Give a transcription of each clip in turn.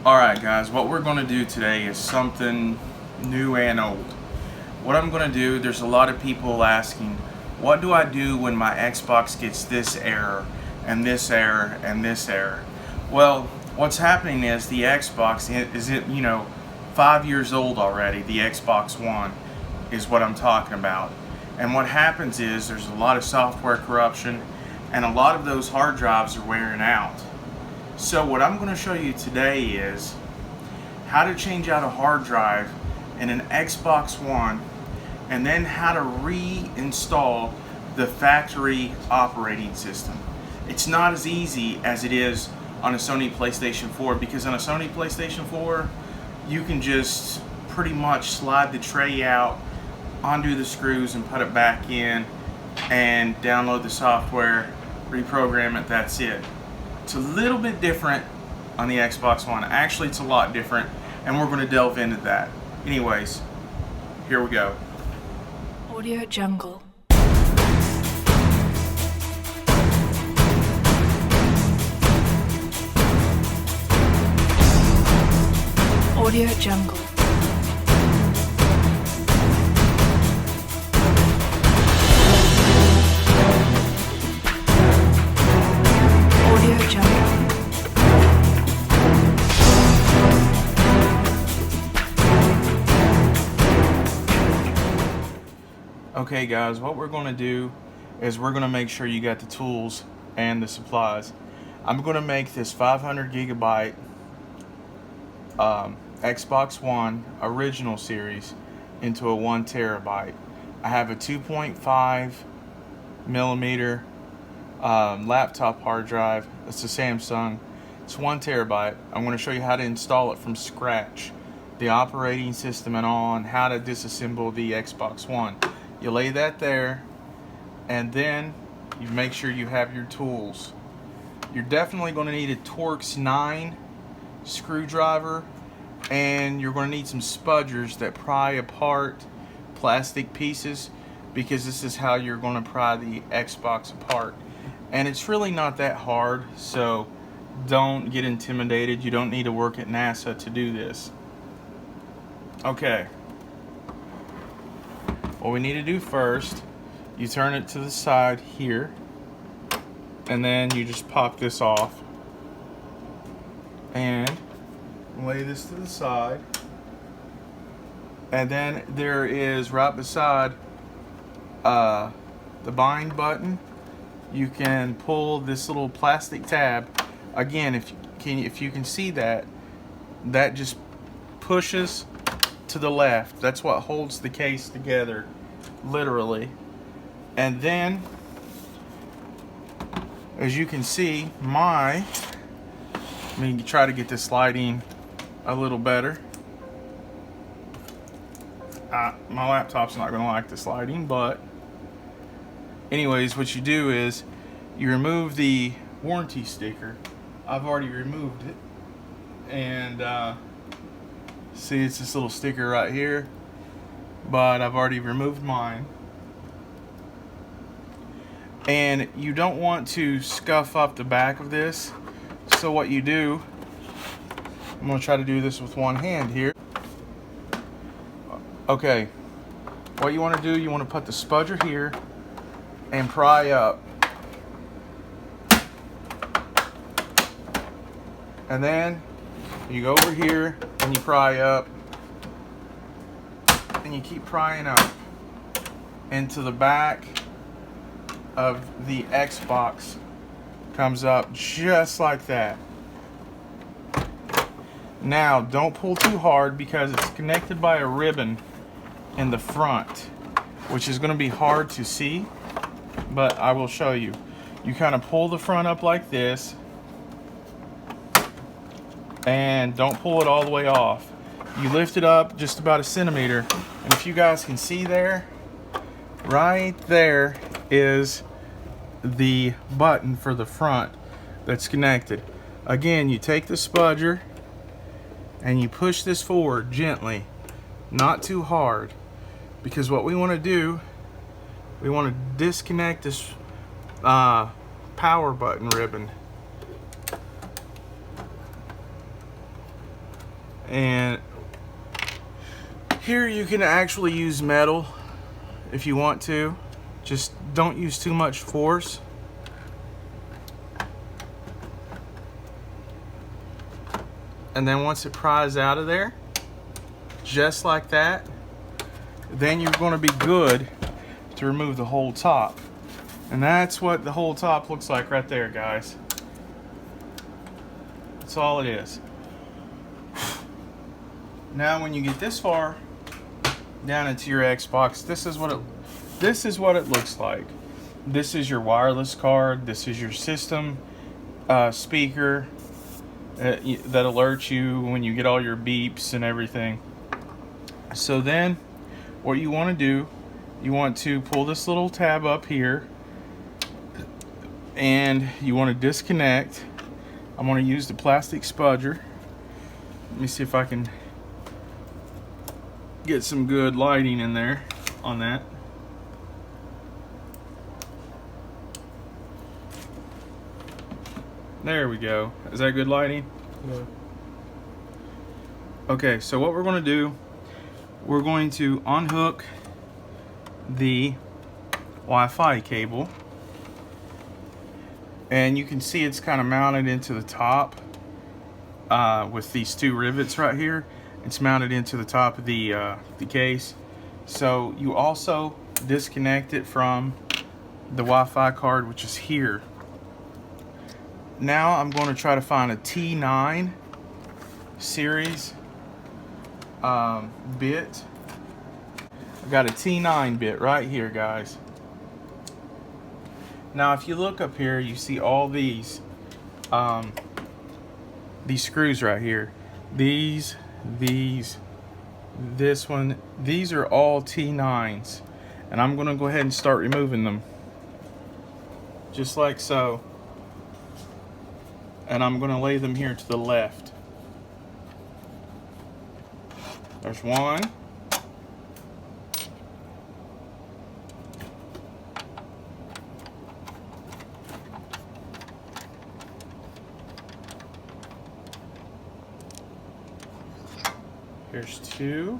Alright guys, what we're going to do today is something new and old. What I'm going to do, there's a lot of people asking, what do I do when my Xbox gets this error, and this error, and this error? Well, what's happening is the Xbox is 5 years old already. The Xbox One is what I'm talking about. And what happens is there's a lot of software corruption, and a lot of those hard drives are wearing out. So what I'm going to show you today is how to change out a hard drive in an Xbox One, and then how to reinstall the factory operating system. It's not as easy as it is on a Sony PlayStation 4, because on a Sony PlayStation 4 you can just pretty much slide the tray out, undo the screws and put it back in, and download the software, reprogram it, that's it. It's a little bit different on the Xbox One. Actually, it's a lot different, and we're going to delve into that. Anyways, here we go. Audio Jungle. Audio Jungle. Okay guys, what we're going to do is we're going to make sure you got the tools and the supplies. I'm going to make this 500 gigabyte Xbox One original series into a 1 terabyte. I have a 2.5 millimeter laptop hard drive. It's a Samsung. It's 1 terabyte. I'm going to show you how to install it from scratch, the operating system and all, and how to disassemble the Xbox One. You lay that there, and then you make sure you have your tools. You're definitely going to need a Torx 9 screwdriver, and you're going to need some spudgers that pry apart plastic pieces, because this is how you're going to pry the Xbox apart. And it's really not that hard, so don't get intimidated. You don't need to work at NASA to do this. Okay. What we need to do first, you turn it to the side here, and then you just pop this off and lay this to the side. And then there is right beside the bind button, you can pull this little plastic tab. Again, if you can see that just pushes to the left. That's what holds the case together, literally. And then, as you can see, let me try to get this lighting a little better. My laptop's not going to like this lighting, but anyways, what you do is you remove the warranty sticker. I've already removed it, and see, it's this little sticker right here, but I've already removed mine. And you don't want to scuff up the back of this, so what you do, I'm going to try to do this with one hand here. Okay, what you want to do, you want to put the spudger here and pry up. And then you go over here and you pry up, and you keep prying up into the back of the Xbox. Comes up just like that. Now don't pull too hard, because it's connected by a ribbon in the front, which is going to be hard to see, but I will show you. You kind of pull the front up like this, and don't pull it all the way off. You lift it up just about a centimeter, and if you guys can see there, right there is the button for the front that's connected. Again, you take the spudger and you push this forward gently, not too hard, because what we want to do, we want to disconnect this power button ribbon. And here you can actually use metal if you want to. Just don't use too much force. And then once it pries out of there, just like that, then you're going to be good to remove the whole top. And that's what the whole top looks like right there, guys. That's all it is. Now when you get this far down into your Xbox, this is what it looks like. This is your wireless card. This is your system speaker that alerts you when you get all your beeps and everything. So then what you want to do, you want to pull this little tab up here and you want to disconnect. I'm going to use the plastic spudger. Let me see if I can get some good lighting in there on that. There we go. Is that good lighting? Yeah. Okay, so what we're going to do, we're going to unhook the Wi-Fi cable. And you can see it's kind of mounted into the top with these two rivets right here. It's mounted into the top of the case. So you also disconnect it from the Wi-Fi card, which is here. Now I'm going to try to find a T9 series bit. I've got a T9 bit right here, guys. Now if you look up here, you see all these screws right here. This one, these are all T9s. And I'm going to go ahead and start removing them. Just like so. And I'm going to lay them here to the left. There's one. Here's two.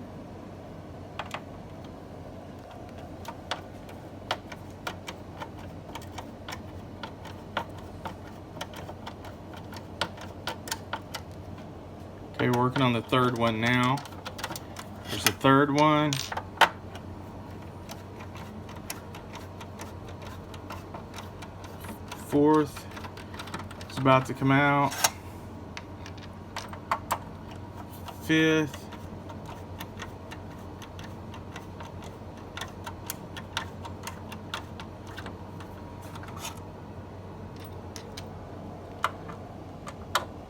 Okay, we're working on the third one now. There's the third one. Fourth is about to come out. Fifth.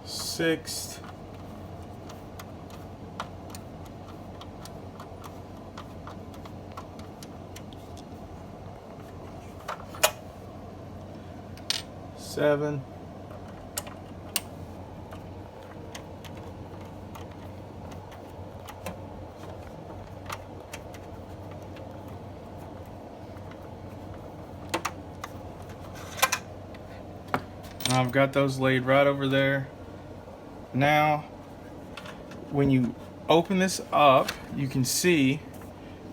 Sixth. Seven. I've got those laid right over there. Now, when you open this up, you can see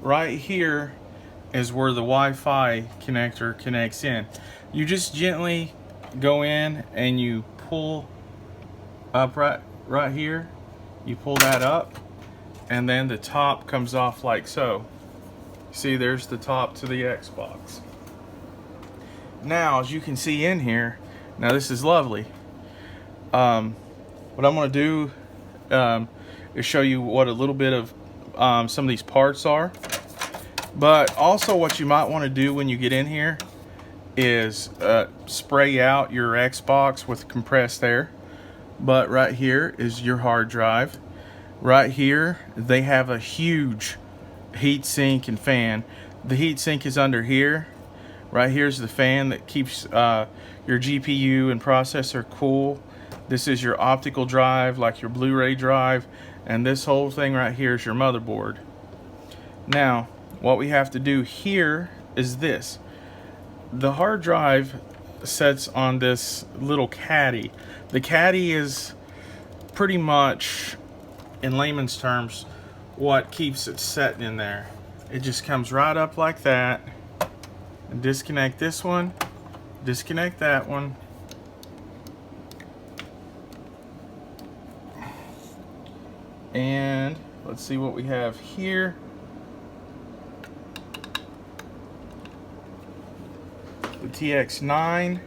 right here is where the Wi-Fi connector connects in. You just gently go in and you pull up right here. You pull that up, and then the top comes off like so. See, there's the top to the Xbox. Now, as you can see in here, now this is lovely. What I'm going to do is show you what a little bit of some of these parts are. But also what you might want to do when you get in here is spray out your Xbox with compressed air. But right here is your hard drive. Right here, they have a huge heat sink and fan. The heat sink is under here. Right here's the fan that keeps your GPU and processor cool. This is your optical drive, like your Blu-ray drive, and this whole thing right here is your motherboard. Now, what we have to do here is this. The hard drive sits on this little caddy. The caddy is pretty much in layman's terms, what keeps it set in there. It just comes right up like that. And disconnect this one, disconnect that one. And let's see what we have here. The TX9.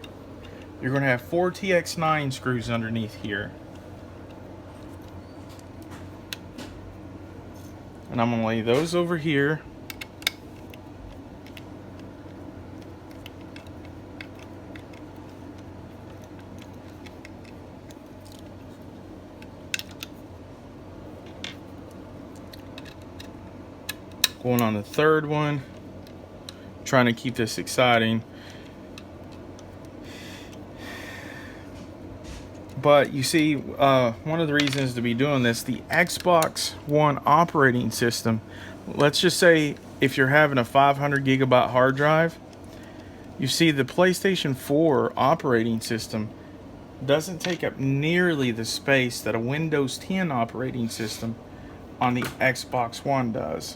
You're going to have 4 TX9 screws underneath here. And I'm going to lay those over here. Going on the third one. Trying to keep this exciting. But you see, one of the reasons to be doing this, the Xbox One operating system, let's just say if you're having a 500 gigabyte hard drive, you see the PlayStation 4 operating system doesn't take up nearly the space that a Windows 10 operating system on the Xbox One does.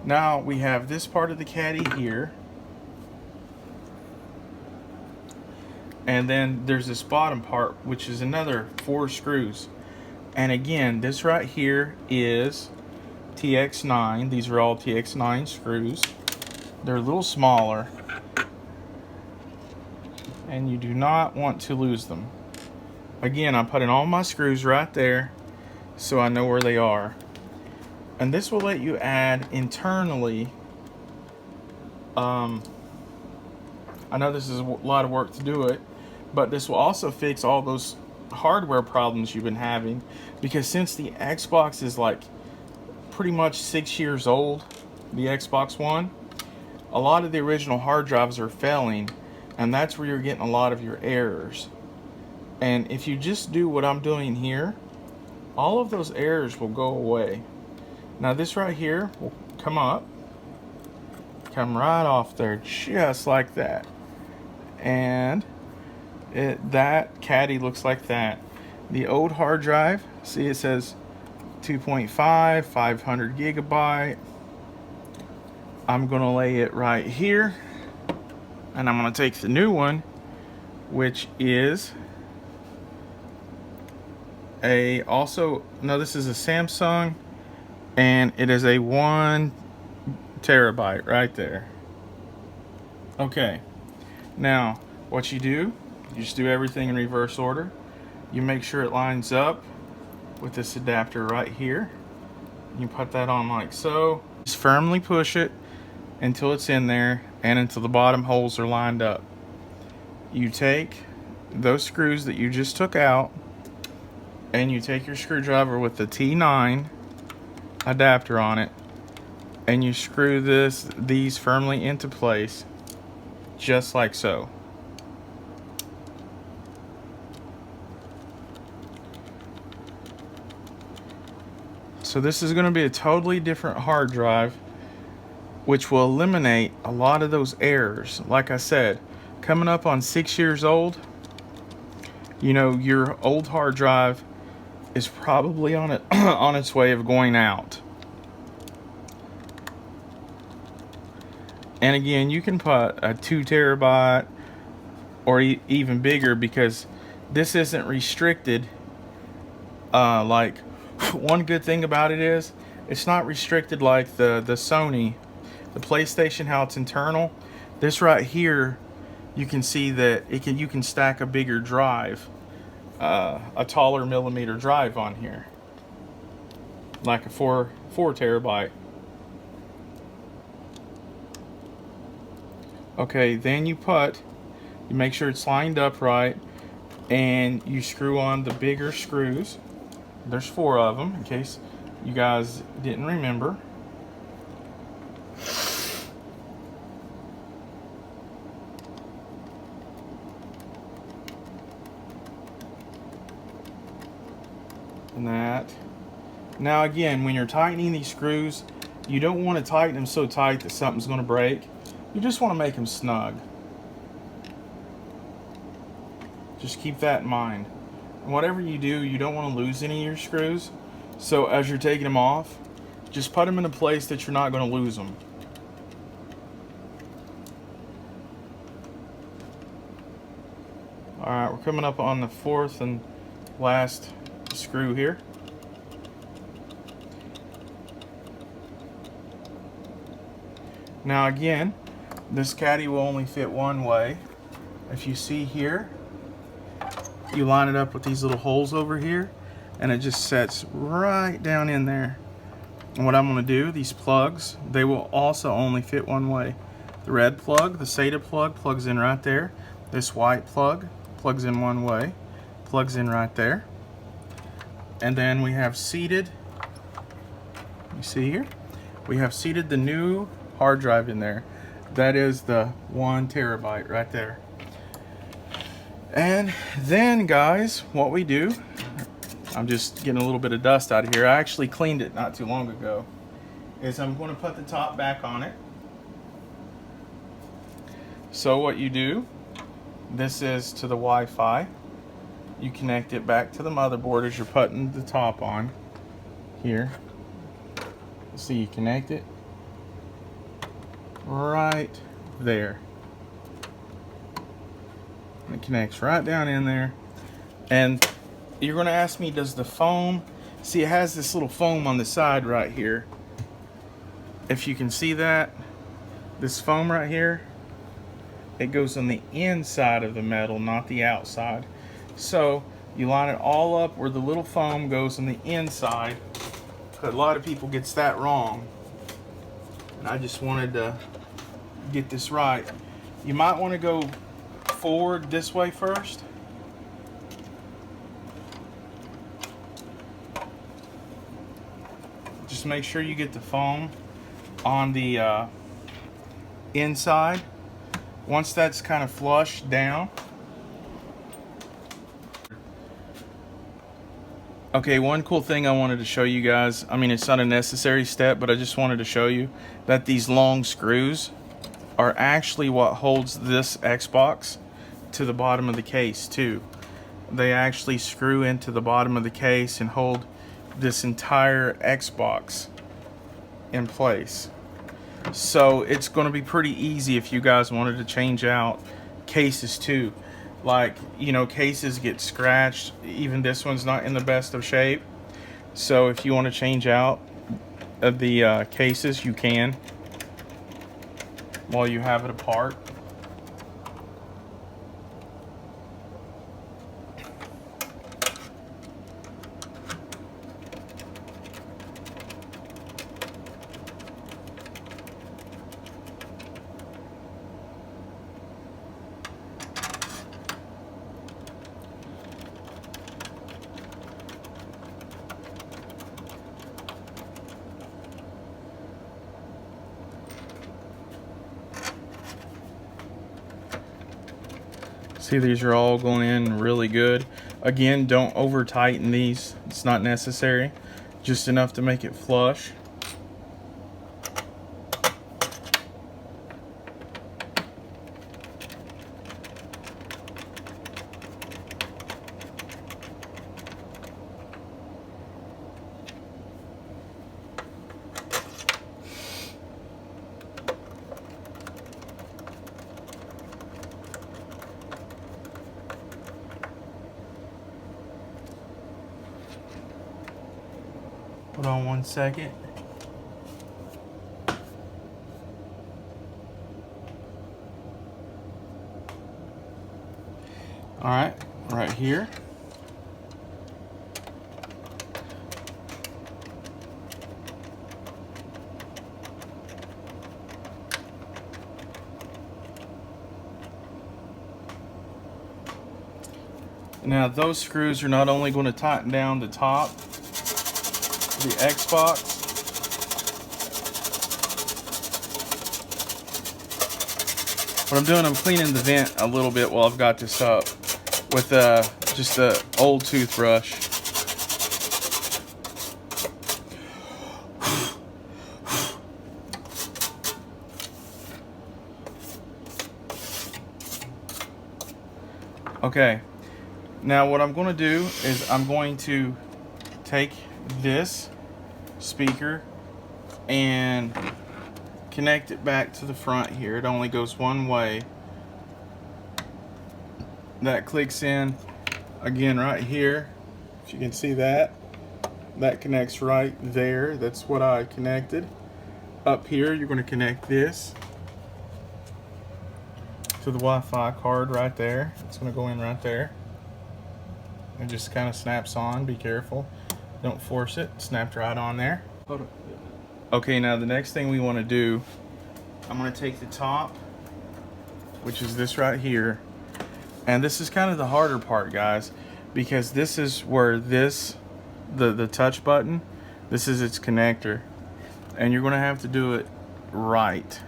Now we have this part of the caddy here. And then there's this bottom part, which is another 4 screws. And again, this right here is TX9. These are all TX9 screws. They're a little smaller. And you do not want to lose them. Again, I'm putting all my screws right there so I know where they are. And this will let you add internally. I know this is a lot of work to do it, but this will also fix all those hardware problems you've been having, because since the Xbox is like pretty much 6 years old, the Xbox One, a lot of the original hard drives are failing, and that's where you're getting a lot of your errors. And if you just do what I'm doing here, all of those errors will go away. Now this right here will come up, come right off there just like that. And that caddy looks like that. The old hard drive, see, it says 2.5, 500 gigabyte. I'm gonna lay it right here, and I'm gonna take the new one, which is this is a Samsung, and it is a 1 terabyte right there. Okay, now what you do, you just do everything in reverse order. You make sure it lines up with this adapter right here. You put that on like so. Just firmly push it until it's in there and until the bottom holes are lined up. You take those screws that you just took out, and you take your screwdriver with the T9 adapter on it, and you screw these firmly into place, just like so. So this is going to be a totally different hard drive, which will eliminate a lot of those errors. Like I said, coming up on 6 years old, you know, your old hard drive is probably on its way of going out. And again, you can put a 2 terabyte or even bigger, because this isn't restricted. Like, one good thing about it is it's not restricted like the Sony, the PlayStation, how it's internal. This right here, you can see that you can stack a bigger drive, a taller millimeter drive on here, like a 4 terabyte. Okay, then you make sure it's lined up right, and you screw on the bigger screws. There's 4 of them, in case you guys didn't remember. And that. Now again, when you're tightening these screws, you don't want to tighten them so tight that something's going to break. You just want to make them snug. Just keep that in mind. And whatever you do, you don't want to lose any of your screws. So as you're taking them off, just put them in a place that you're not going to lose them. Alright, we're coming up on the fourth and last screw here. Now again, this caddy will only fit one way. If you see here, you line it up with these little holes over here, and it just sets right down in there. And what I'm going to do, these plugs, they will also only fit one way. The red plug, the SATA plug, plugs in right there. This white plug plugs in one way, plugs in right there. And then we have seated, you see here, we have seated the new hard drive in there. That is the 1 terabyte right there. And then guys, what we do, I'm just getting a little bit of dust out of here. I actually cleaned it not too long ago. Is I'm going to put the top back on it. So what you do, this is to the Wi-Fi. You connect it back to the motherboard as you're putting the top on. Here. See, you connect it right there. It connects right down in there. And you're going to ask me, does the foam, see it has this little foam on the side right here. If you can see that, this foam right here, it goes on the inside of the metal, not the outside. So you line it all up where the little foam goes on the inside. But a lot of people gets that wrong. And I just wanted to get this right. You might want to go forward this way first. Just make sure you get the foam on the inside. Once that's kind of flush down. Okay, one cool thing I wanted to show you guys, I mean it's not a necessary step, but I just wanted to show you that these long screws are actually what holds this Xbox to the bottom of the case too. They actually screw into the bottom of the case and hold this entire Xbox in place. So it's going to be pretty easy if you guys wanted to change out cases too. Like, you know, cases get scratched. Even this one's not in the best of shape. So if you want to change out the cases, you can while you have it apart. See, these are all going in really good. Again, don't over tighten these. It's not necessary. Just enough to make it flush. Hold on 1 second. All right here. Now those screws are not only going to tighten down the top of the Xbox, what I'm doing, I'm cleaning the vent a little bit while I've got this up with just an old toothbrush. Okay, now what I'm going to do is I'm going to take this speaker and connect it back to the front here. It only goes one way. That clicks in again right here. If you can see that, that connects right there. That's what I connected. Up here, you're going to connect this to the Wi-Fi card right there. It's going to go in right there. It just kind of snaps on. Be careful. Don't force it. Snapped right on there. Hold on. Okay, now the next thing we want to do, I'm going to take the top, which is this right here. And this is kind of the harder part, guys, because this is where this, the touch button, this is its connector. And you're going to have to do it right.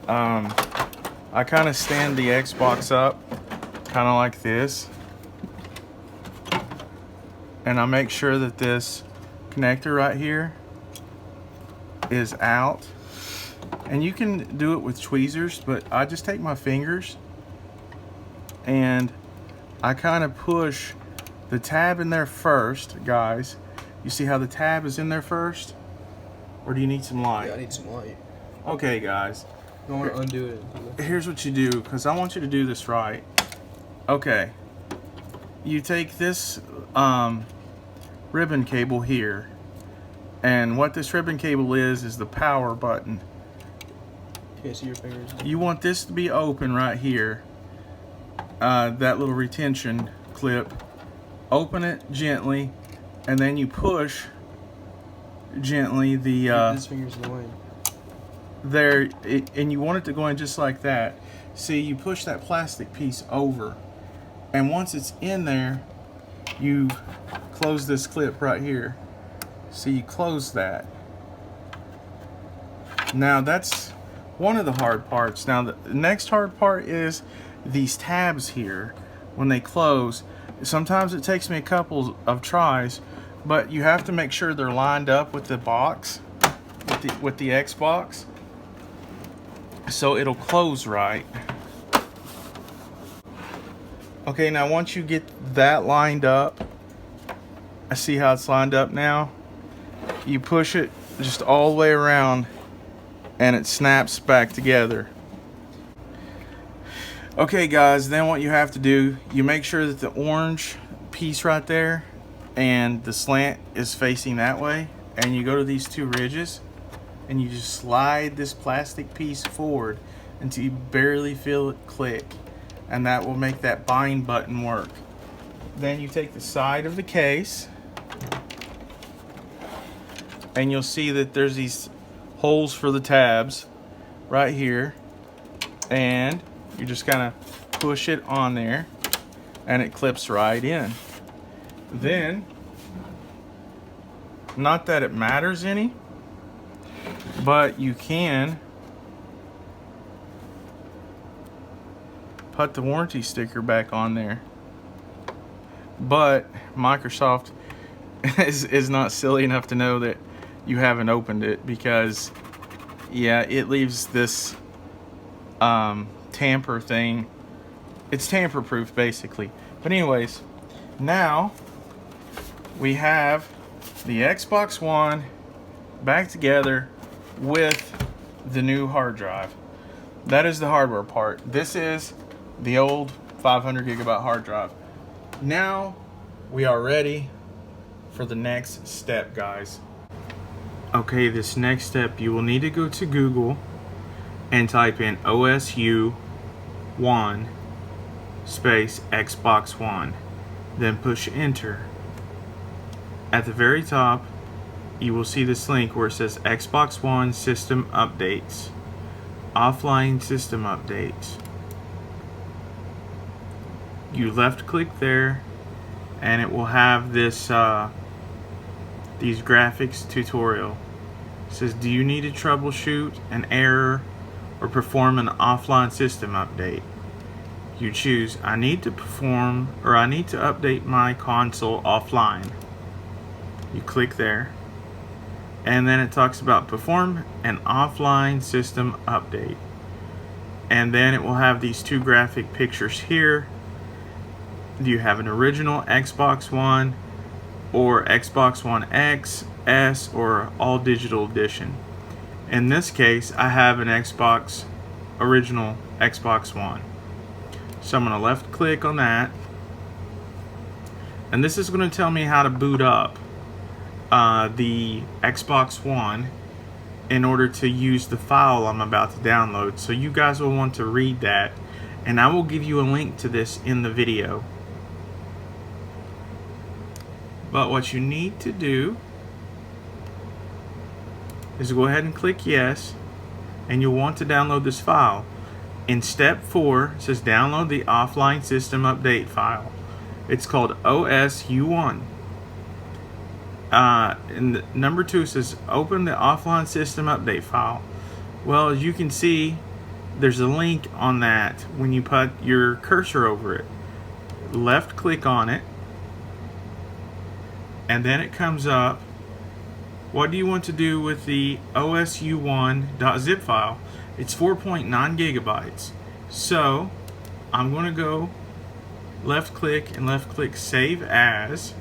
I kind of stand the Xbox up, kind of like this. And I make sure that this connector right here is out. And you can do it with tweezers, but I just take my fingers and I kind of push the tab in there first, guys. You see how the tab is in there first? Or do you need some light? Yeah, I need some light. Okay, guys. I don't want to undo it. Here's what you do, because I want you to do this right. Okay. You take this ribbon cable here, and what this ribbon cable is the power button. Can't see your fingers. You want this to be open right here. That little retention clip. Open it gently, and then you push gently the This finger's in the way. there, and you want it to go in just like that. See, you push that plastic piece over, and once it's in there, you close this clip right here. So you close that. Now that's one of the hard parts. Now the next hard part is these tabs here. When they close, sometimes it takes me a couple of tries, but you have to make sure they're lined up with the box, with the Xbox, so it'll close right. Okay, now once you get that lined up, I see how it's lined up now. You push it just all the way around and it snaps back together. Okay guys, then what you have to do, you make sure that the orange piece right there and the slant is facing that way, and you go to these two ridges and you just slide this plastic piece forward until you barely feel it click, and that will make that bind button work. Then you take the side of the case and you'll see that there's these holes for the tabs right here, and you just kind of push it on there and it clips right in. Then, not that it matters any, but you can put the warranty sticker back on there. But Microsoft is not silly enough to know that you haven't opened it, because yeah, it leaves this tamper thing. It's tamper proof basically. But anyways, now we have the Xbox One back together with the new hard drive. That is the hardware part. This is the old 500 gigabyte hard drive. Now we are ready for the next step, guys. Okay, this next step, you will need to go to Google and type in OSU 1 space Xbox One, then push enter. At the very top, you will see this link where it says Xbox One system updates, offline system updates. You left click there and it will have this these graphics tutorial. It says, do you need to troubleshoot an error or perform an offline system update? You choose, I need to update my console offline. You click there, and then it talks about perform an offline system update, and then it will have these two graphic pictures here. Do you have an original Xbox One or Xbox One X, S, or all digital edition. In this case, I have an original Xbox One. So I'm going to left click on that. And this is going to tell me how to boot up the Xbox One in order to use the file I'm about to download. So you guys will want to read that, and I will give you a link to this in the video. But what you need to do is go ahead and click yes, and you'll want to download this file. In step 4, it says download the offline system update file. It's called OSU1. And number 2 says open the offline system update file. Well, as you can see, there's a link on that when you put your cursor over it. Left click on it, and then it comes up. What do you want to do with the OSU1.zip file? It's 4.9 gigabytes. So I'm going to go left click and left click save as,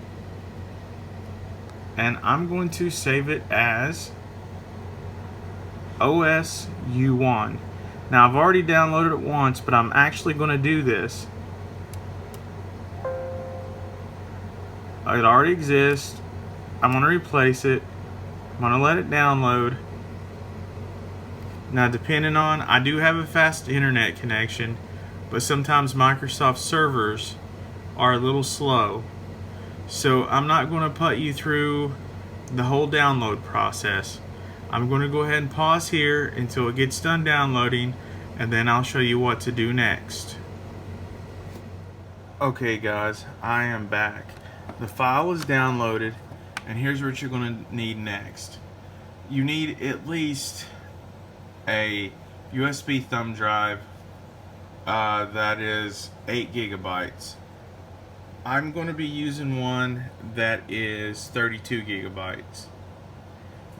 and I'm going to save it as OSU1. Now I've already downloaded it once, but I'm actually going to do this. It already exists. I'm going to replace it. I'm going to let it download. Now, depending on, I do have a fast internet connection, but sometimes Microsoft servers are a little slow. So I'm not going to put you through the whole download process. I'm going to go ahead and pause here until it gets done downloading, and then I'll show you what to do next. Okay guys, I am back. The file is downloaded, and here's what you're going to need next. You need at least a USB thumb drive that is 8 gigabytes. I'm going to be using one that is 32 gigabytes.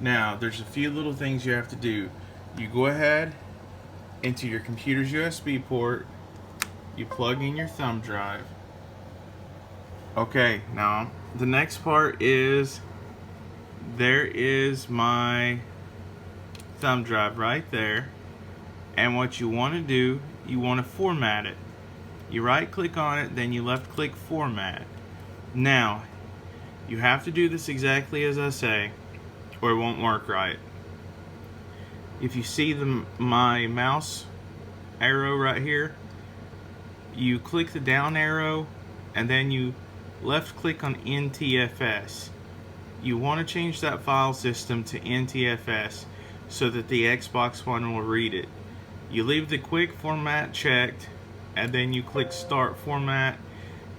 Now, there's a few little things you have to do. You go ahead into your computer's USB port, you plug in your thumb drive. Okay, now the next part is, there is my thumb drive right there, and what you want to do, you want to format it. You right click on it, then you left click format. Now you have to do this exactly as I say, or it won't work right. If you see my mouse arrow right here, you click the down arrow and then you left click on NTFS. You want to change that file system to NTFS so that the Xbox One will read it. You leave the quick format checked, and then you click start format,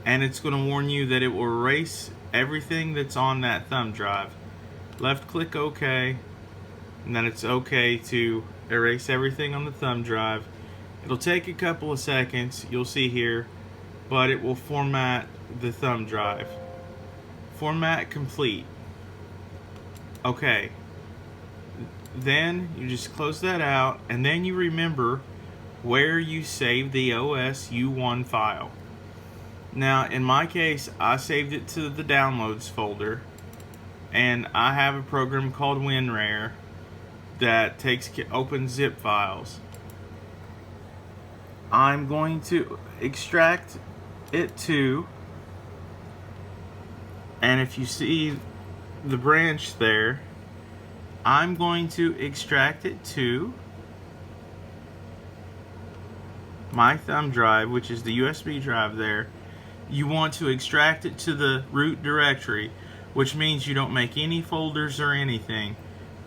and it's going to warn you that it will erase everything that's on that thumb drive. Left click OK, and then it's OK to erase everything on the thumb drive. It'll take a couple of seconds, you'll see here, but it will format the thumb drive. Format complete. Okay. Then you just close that out, and then you remember where you saved the OSU1 file. Now in my case, I saved it to the downloads folder, and I have a program called WinRare that opens zip files. I'm going to extract it to, and if you see the branch there, I'm going to extract it to my thumb drive, which is the USB drive there. You want to extract it to the root directory, which means you don't make any folders or anything.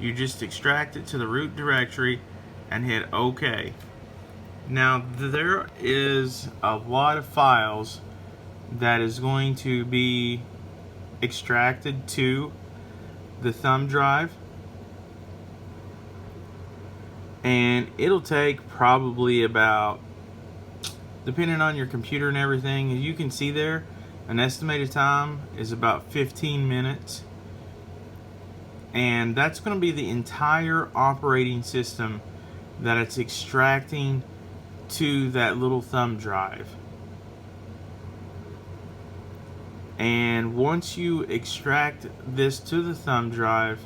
You just extract it to the root directory and hit OK. Now there is a lot of files that is going to be extracted to the thumb drive, and it'll take probably about, depending on your computer and everything, as you can see there, an estimated time is about 15 minutes, and that's going to be the entire operating system that it's extracting to that little thumb drive. And once you extract this to the thumb drive,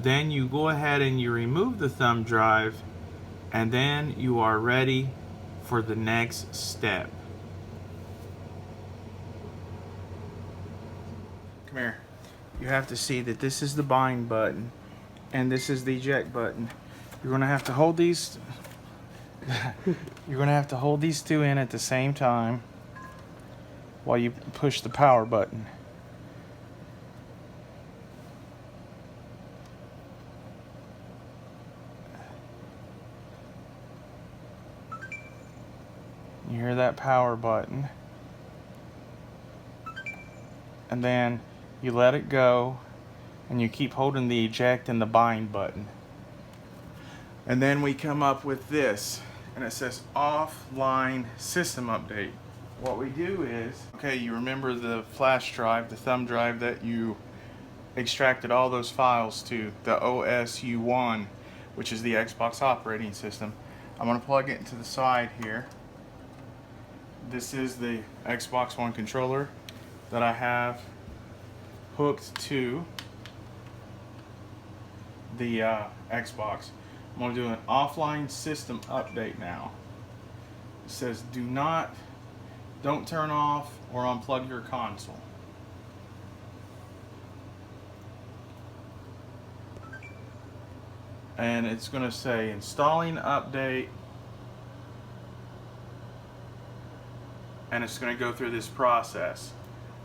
then you go ahead and you remove the thumb drive, and then you are ready for the next step. Come here. You have to see that this is the bind button and this is the eject button. You're gonna have to hold these you're gonna have to hold these two in at the same time while you push the power button. You hear that power button, and then you let it go and you keep holding the eject and the bind button. And then we come up with this, and it says offline system update. What we do is, okay, you remember the flash drive, the thumb drive that you extracted all those files to, the OSU1, which is the Xbox operating system. I'm gonna plug it into the side here. This is the Xbox One controller that I have hooked to the Xbox. I'm going to do an offline system update now. It says don't turn off or unplug your console. And it's going to say installing update, and it's going to go through this process.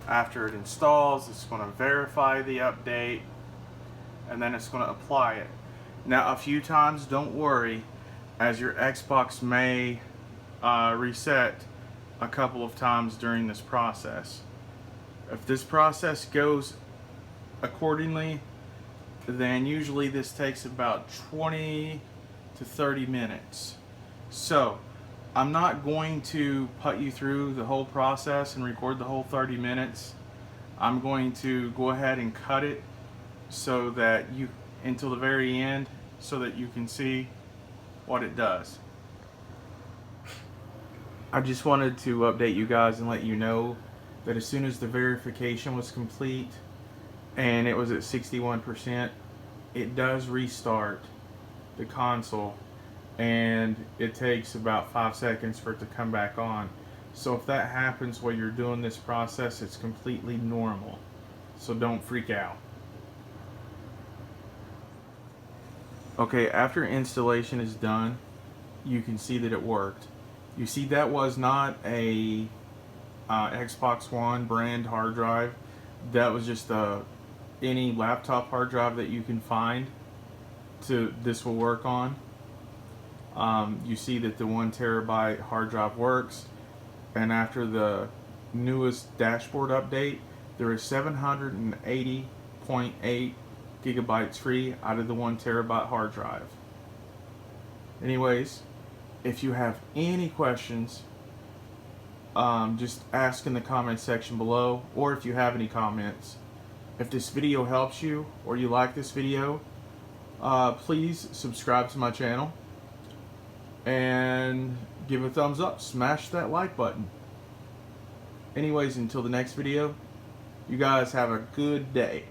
After it installs, it's going to verify the update, and then it's going to apply it. Now, a few times, don't worry, as your Xbox may reset a couple of times during this process. If this process goes accordingly, then usually this takes about 20 to 30 minutes. So, I'm not going to put you through the whole process and record the whole 30 minutes. I'm going to go ahead and cut it so that until the very end, so that you can see what it does. I just wanted to update you guys and let you know that as soon as the verification was complete and it was at 61%, it does restart the console, and it takes about 5 seconds for it to come back on. So if that happens while you're doing this process, it's completely normal. So don't freak out. Okay, after installation is done, you can see that it worked. You see that was not a Xbox One brand hard drive. That was just any laptop hard drive that you can find this will work on. You see that the 1 terabyte hard drive works, and after the newest dashboard update, there is 780.8 gigabytes free out of the 1 terabyte hard drive. Anyways, if you have any questions, just ask in the comment section below, or if you have any comments. If this video helps you or you like this video, please subscribe to my channel and give a thumbs up. Smash that like button. Anyways, until the next video, you guys have a good day.